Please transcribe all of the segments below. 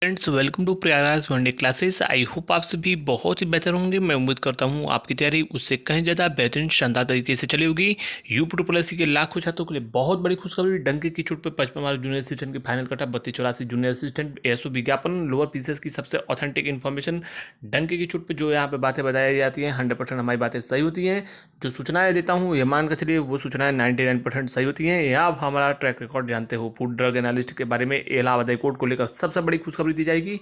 Friends, welcome to Prayagraj one day classes. I hope आप सभी बहुत ही बेहतर होंगे। मैं उम्मीद करता हूँ आपकी तैयारी उससे कहीं ज़्यादा बेहतरीन शानदार तरीके से चली होगी। यूपी के लाखों छात्रों के लिए बहुत बड़ी खुशखबरी। डंके की चोट पर 55 मार्क जूनियर असिस्टेंट की फाइनल कटा 3284 जूनियर असिस्टेंट एसओ विज्ञापन लोअर पीसीएस की सबसे ऑथेंटिक इन्फॉर्मेशन। डंके की चोट पर जो यहाँ पे बातें बताई जाती हैं 100% हमारी बातें सही होती हैं। जो सूचनाएं देता हूँ ये मान कर चलिए वो सूचनाएं 99% सही होती हैं। या आप हमारा ट्रैक रिकॉर्ड जानते हो फूड ड्रग एनालिस्ट के बारे में इलाहाबाद हाई कोर्ट को लेकर सबसे बड़ी खुशखबरी दी जाएगी।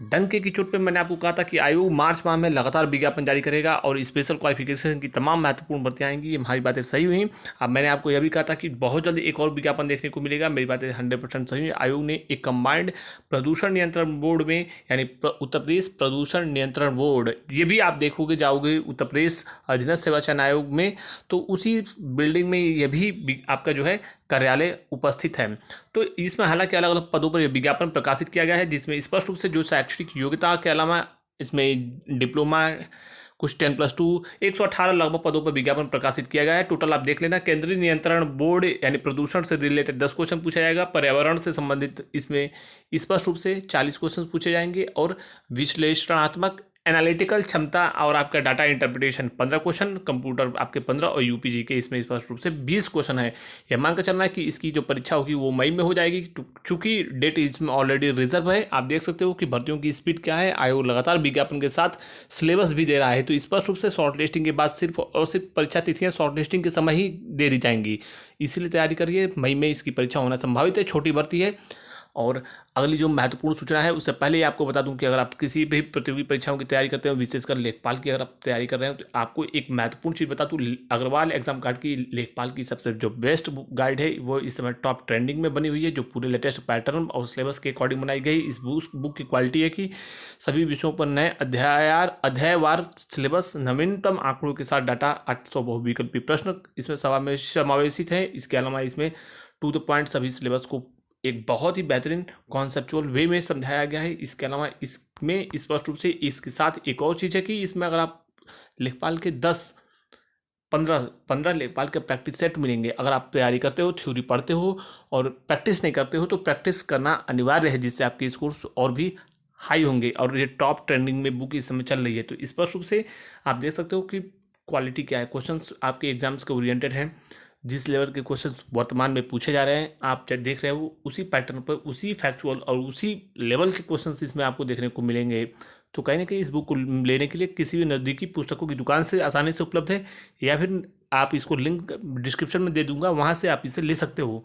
डंके की चोट पे मैंने आपको कहा था कि आयोग मार्च माह में लगातार विज्ञापन जारी करेगा और स्पेशल क्वालिफिकेशन की तमाम महत्वपूर्ण भर्तियां आएंगी। ये हमारी बातें सही हुई। अब मैंने आपको यह भी कहा था कि बहुत जल्दी एक और विज्ञापन देखने को मिलेगा। मेरी बातें 100% सही हुई। आयोग ने एक कंबाइंड प्रदूषण नियंत्रण बोर्ड में यानी उत्तर प्रदेश प्रदूषण नियंत्रण बोर्ड, ये भी आप देखोगे जाओगे उत्तर प्रदेश अधीनस्थ सेवा चयन आयोग में, तो उसी बिल्डिंग में यह भी आपका जो है कार्यालय उपस्थित है। तो इसमें हालांकि अलग अलग पदों पर विज्ञापन प्रकाशित किया गया है, जिसमें स्पष्ट रूप से जो शैक्षणिक योग्यता के अलावा इसमें डिप्लोमा, कुछ 10+2, 118 लगभग पदों पर विज्ञापन प्रकाशित किया गया है। टोटल आप देख लेना। केंद्रीय नियंत्रण बोर्ड यानी प्रदूषण से रिलेटेड 10 क्वेश्चन पूछा जाएगा। पर्यावरण से संबंधित इसमें स्पष्ट रूप से 40 क्वेश्चन पूछे जाएंगे और विश्लेषणात्मक एनालिटिकल क्षमता और आपका डाटा इंटरप्रिटेशन 15 क्वेश्चन, कंप्यूटर आपके 15 और यूपीजी के इसमें स्पष्ट रूप से 20 क्वेश्चन है। यह मानकर चलना है कि इसकी जो परीक्षा होगी वो मई में हो जाएगी, चूंकि डेट इसमें ऑलरेडी रिजर्व है। आप देख सकते हो कि भर्तियों की स्पीड क्या है। आयोग लगातार विज्ञापन के साथ सिलेबस भी दे रहा है, तो स्पष्ट रूप से शॉर्ट लिस्टिंग के बाद सिर्फ और सिर्फ परीक्षा तिथियां शॉर्ट लिस्टिंग के समय ही दे दी जाएंगी। इसीलिए तैयारी करिए, मई में इसकी परीक्षा होना संभावित है। छोटी भर्ती है। और अगली जो महत्वपूर्ण सूचना है उससे पहले ही आपको बता दूं कि अगर आप किसी भी प्रतियोगी परीक्षाओं की तैयारी करते हो, विशेषकर लेखपाल की अगर आप तैयारी कर रहे हो, तो आपको एक महत्वपूर्ण चीज़ बता दूं। अग्रवाल एग्जाम गाइड की लेखपाल की सबसे जो बेस्ट गाइड है वो इस समय टॉप ट्रेंडिंग में बनी हुई है, जो पूरे लेटेस्ट पैटर्न और सिलेबस के अकॉर्डिंग बनाई गई। इस बुक की क्वालिटी है कि सभी विषयों पर नए अध्यायवार सिलेबस, नवीनतम आंकड़ों के साथ डाटा, 800 बहुविकल्पी प्रश्न इसमें समावेशित है। इसके अलावा इसमें टू द पॉइंट सभी सिलेबस को एक बहुत ही बेहतरीन कॉन्सेप्चुअल वे में समझाया गया है। इसके अलावा इसमें स्पष्ट रूप से इसके साथ एक और चीज़ है कि इसमें अगर आप लेखपाल के 10-15 लेखपाल के प्रैक्टिस सेट मिलेंगे। अगर आप तैयारी करते हो, थ्योरी पढ़ते हो और प्रैक्टिस नहीं करते हो, तो प्रैक्टिस करना अनिवार्य है, जिससे आपके स्कोर्स और भी हाई होंगे। और ये टॉप ट्रेंडिंग में बुक इस समय चल रही है, तो स्पष्ट रूप से आप देख सकते हो कि क्वालिटी क्या है। क्वेश्चंस आपके एग्जाम्स के ओरिएंटेड हैं। जिस लेवल के क्वेश्चंस वर्तमान में पूछे जा रहे हैं, आप देख रहे हो उसी पैटर्न पर उसी फैक्चुअल और उसी लेवल के क्वेश्चंस इसमें आपको देखने को मिलेंगे। तो कहीं ना कहीं इस बुक को लेने के लिए किसी भी नज़दीकी पुस्तकों की दुकान से आसानी से उपलब्ध है, या फिर आप इसको लिंक डिस्क्रिप्शन में दे दूंगा, वहाँ से आप इसे ले सकते हो।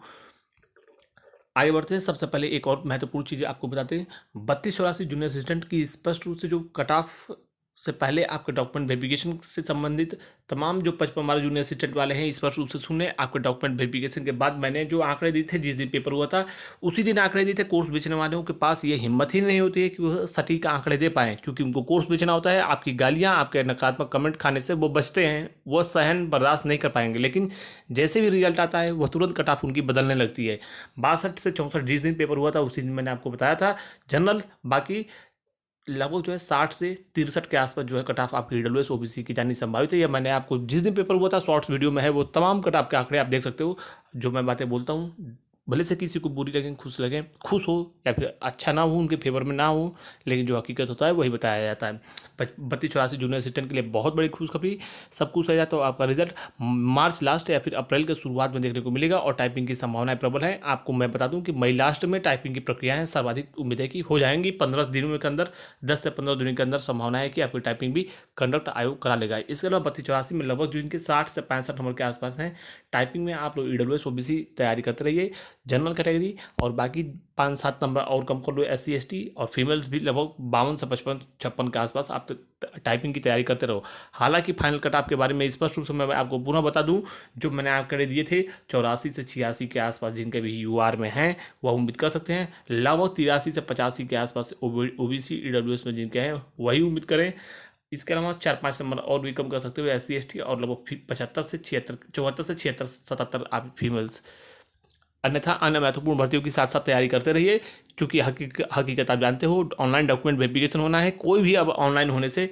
आगे बढ़ते हैं। सबसे पहले एक और महत्वपूर्ण चीज़ आपको बताते हैं। 3284 जूनियर असिस्टेंट की स्पष्ट रूप से जो कट ऑफ से पहले आपके डॉक्यूमेंट वेरिफिकेशन से संबंधित तमाम जो 55 जूनियर असिस्टेंट वाले हैं स्पष्ट रूप से सुने। आपके डॉक्यूमेंट वेरिफिकेशन के बाद मैंने जो आंकड़े दिए थे, जिस दिन पेपर हुआ था उसी दिन आंकड़े दिए थे। कोर्स बेचने वालों के पास ये हिम्मत ही नहीं होती है कि वह सटीक आंकड़े दे पाएँ, क्योंकि उनको कोर्स बेचना होता है। आपकी गालियाँ, आपके नकारात्मक कमेंट खाने से वो बचते हैं, वो सहन बर्दाश्त नहीं कर पाएंगे। लेकिन जैसे भी रिजल्ट आता है वह तुरंत कट ऑफ उनकी बदलने लगती है। 62 से 64 जिस दिन पेपर हुआ था उसी दिन मैंने आपको बताया था जनरल, बाकी लगभग जो है 60 से 63 के आसपास जो है कट ऑफ आपकी ईडब्ल्यूएस ओबीसी की जानी संभावित है। या मैंने आपको जिस दिन पेपर हुआ था शॉर्ट्स वीडियो में है, वो तमाम कट ऑफ के आंकड़े आप देख सकते हो। जो मैं बातें बोलता हूँ, भले से किसी को बुरी लगे, खुश हो या फिर अच्छा ना हो, उनके फेवर में ना हो, लेकिन जो हकीकत होता है वही बताया जाता है। 3284 जूनियर असिस्टेंट के लिए बहुत बड़ी खुशखबरी। सब कुछ सही जाए तो आपका रिजल्ट मार्च लास्ट या फिर अप्रैल के शुरुआत में देखने को मिलेगा, और टाइपिंग की संभावनाएं प्रबल है। आपको मैं बता दूं कि मई लास्ट में टाइपिंग की प्रक्रियाएं सर्वाधिक उम्मीद है कि हो जाएंगी 15 दिनों के अंदर। 10 से 15 दिनों के अंदर संभावना है कि आपकी टाइपिंग भी कंडक्ट आयोग करा लेगा। इसके अलावा 3284 में लगभग जो इनके 60 से 65 नंबर के आसपास हैं। टाइपिंग में आप लोग ईडब्ल्यूएस ओबीसी तैयारी करते रहिए, जनरल कैटेगरी, और बाकी 5-7 नंबर और कम कर लो SC ST, और फीमेल्स भी लगभग 52 से 55 के आसपास आप टाइपिंग की तैयारी करते रहो। हालांकि फाइनल कट ऑफ के बारे में स्पष्ट रूप से मैं आपको पुनः बता दूं, जो मैंने आंकड़े दिए थे 84 से 86 के आसपास जिनके भी UR में हैं वह उम्मीद कर सकते हैं। लगभग 83 से 85 के आसपास OBC EWS में जिनके हैं वही उम्मीद करें। इसके अलावा 4-5 नंबर और भी कम कर सकते हो SC ST, और लगभग 75 से 76, 74 से 76, 77 आप फीमेल्स। अन्यथा अन्य महत्वपूर्ण भर्तियों की साथ साथ तैयारी करते रहिए, क्योंकि हकीकत आप जानते हो, ऑनलाइन डॉक्यूमेंट वेरिफिकेशन होना है। कोई भी अब ऑनलाइन होने से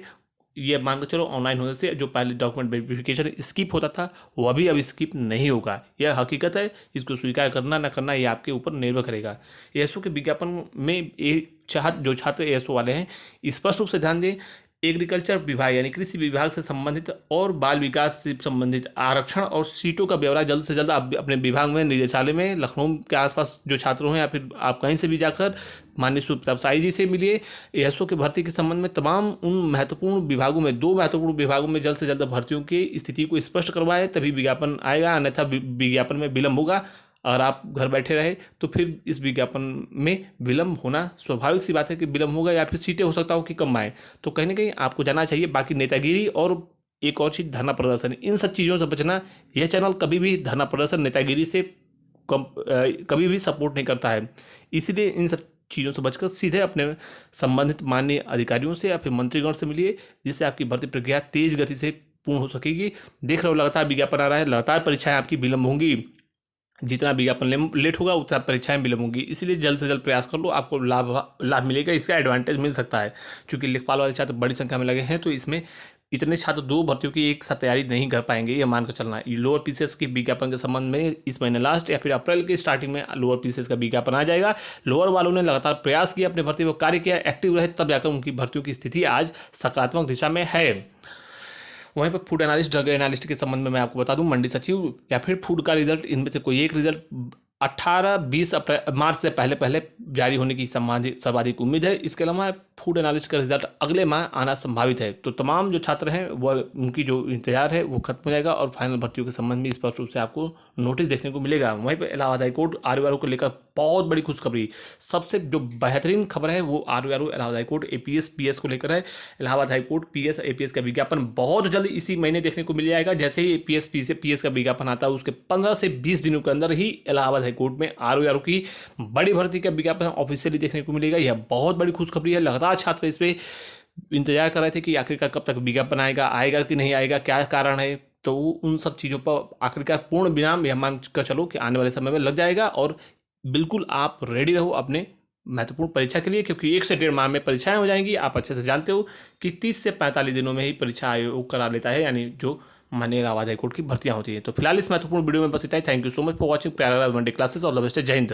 ये मान के चलो ऑनलाइन होने से जो पहले डॉक्यूमेंट वेरिफिकेशन स्किप होता था वह भी अब स्किप नहीं होगा। यह हकीकत है, इसको स्वीकार करना ना करना ये आपके ऊपर निर्भर करेगा। एएसओ के विज्ञापन में जो छात्र एएसओ वाले हैं स्पष्ट रूप से ध्यान दें, एग्रीकल्चर विभाग यानी कृषि विभाग से संबंधित और बाल विकास से संबंधित आरक्षण और सीटों का ब्यौरा जल्द से जल्द आप अपने विभाग में, निदेशालय में, लखनऊ के आसपास जो छात्र हैं या फिर आप कहीं से भी जाकर माननीय सुप्रताप शाही जी से मिलिए। एएसओ की भर्ती के संबंध में तमाम उन महत्वपूर्ण विभागों में, 2 महत्वपूर्ण विभागों में जल्द से जल्द भर्तियों की स्थिति को स्पष्ट करवाए, तभी विज्ञापन आएगा, अन्यथा विज्ञापन में विलंब होगा। अगर आप घर बैठे रहे तो फिर इस विज्ञापन में विलंब होना स्वाभाविक सी बात है कि विलंब होगा, या फिर सीटें हो सकता हो कि कम आए। तो कहीं ना कहीं आपको जाना चाहिए। बाकी नेतागिरी और एक और चीज़ धरना प्रदर्शन, इन सब चीज़ों से बचना। यह चैनल कभी भी धरना प्रदर्शन, नेतागिरी से कभी भी सपोर्ट नहीं करता है, इसलिए इन सब चीज़ों से बचकर सीधे अपने संबंधित माननीय अधिकारियों से या फिर मंत्रीगण से मिलिए, जिससे आपकी भर्ती प्रक्रिया तेज गति से पूर्ण हो सकेगी। देख रहे हो लगातार विज्ञापन आ रहा है, लगातार परीक्षाएं आपकी विलंब होंगी। जितना विज्ञापन लेट होगा उतना परीक्षाएं विलंब होंगी, इसलिए जल्द से जल्द प्रयास कर लो, आपको लाभ मिलेगा, इसका एडवांटेज मिल सकता है। क्योंकि लेखपाल वाले छात्र बड़ी संख्या में लगे हैं, तो इसमें इतने छात्र 2 भर्तियों की एक साथ तैयारी नहीं कर पाएंगे, ये मानकर चलना है। लोअर पीसीएस के विज्ञापन के संबंध में इस महीने लास्ट या फिर अप्रैल के स्टार्टिंग में लोअर पीसीएस का विज्ञापन आ जाएगा। लोअर वालों ने लगातार प्रयास किया, अपने भर्ती पर कार्य किया, एक्टिव रहे, तब जाकर उनकी भर्तियों की स्थिति आज सकारात्मक दिशा में है। वहीं पर फूड एनालिस्ट, ड्रग एनालिस्ट के संबंध में मैं आपको बता दूं, मंडी सचिव या फिर फूड का रिजल्ट, इनमें से कोई एक रिजल्ट 18-20 मार्च से पहले पहले जारी होने की सर्वाधिक उम्मीद है। इसके अलावा फूड एनालिस्ट का रिजल्ट अगले माह आना संभावित है। तो तमाम जो छात्र हैं वह, उनकी जो इंतजार है वो खत्म हो जाएगा और फाइनल भर्तियों के संबंध में स्पष्ट रूप से आपको नोटिस देखने को मिलेगा। वहीं पर इलाहाबाद हाईकोर्ट आरओ को लेकर बहुत बड़ी खुशखबरी, सबसे जो बेहतरीन खबर है वो RO Allahabad high court APS PS को लेकर है। इलाहाबाद हाईकोर्ट पीएस एपीएस का विज्ञापन बहुत जल्द इसी महीने देखने को मिल जाएगा। जैसे ही एपीएस पीएस का विज्ञापन आता है उसके 15 से 20 दिनों के अंदर ही इलाहाबाद हाईकोर्ट में आरओ की बड़ी भर्ती का विज्ञापन ऑफिशियली देखने को मिलेगा। यह बहुत बड़ी खुशखबरी है। लगातार छात्र इस पे इंतजार कर रहे थे कि आखिरकार कब तक विज्ञापन आएगा कि नहीं आएगा, क्या कारण है। तो उन सब चीज़ों पर आखिरकार पूर्ण विराम यह मान कर चलो कि आने वाले समय में लग जाएगा। और बिल्कुल आप रेडी रहो अपने महत्वपूर्ण परीक्षा के लिए, क्योंकि 1 से 1.5 माह में परीक्षाएं हो जाएंगी। आप अच्छे से जानते हो कि 30 से 45 दिनों में ही परीक्षा आयोग करा लेता है, यानी जो माननीय इलाहाबाद हाईकोर्ट की भर्तियां होती है। तो फिलहाल इस महत्वपूर्ण वीडियो में बस इतना ही। Thank you so much for watching Prayagraj one day classes. All the best. जय हिंद।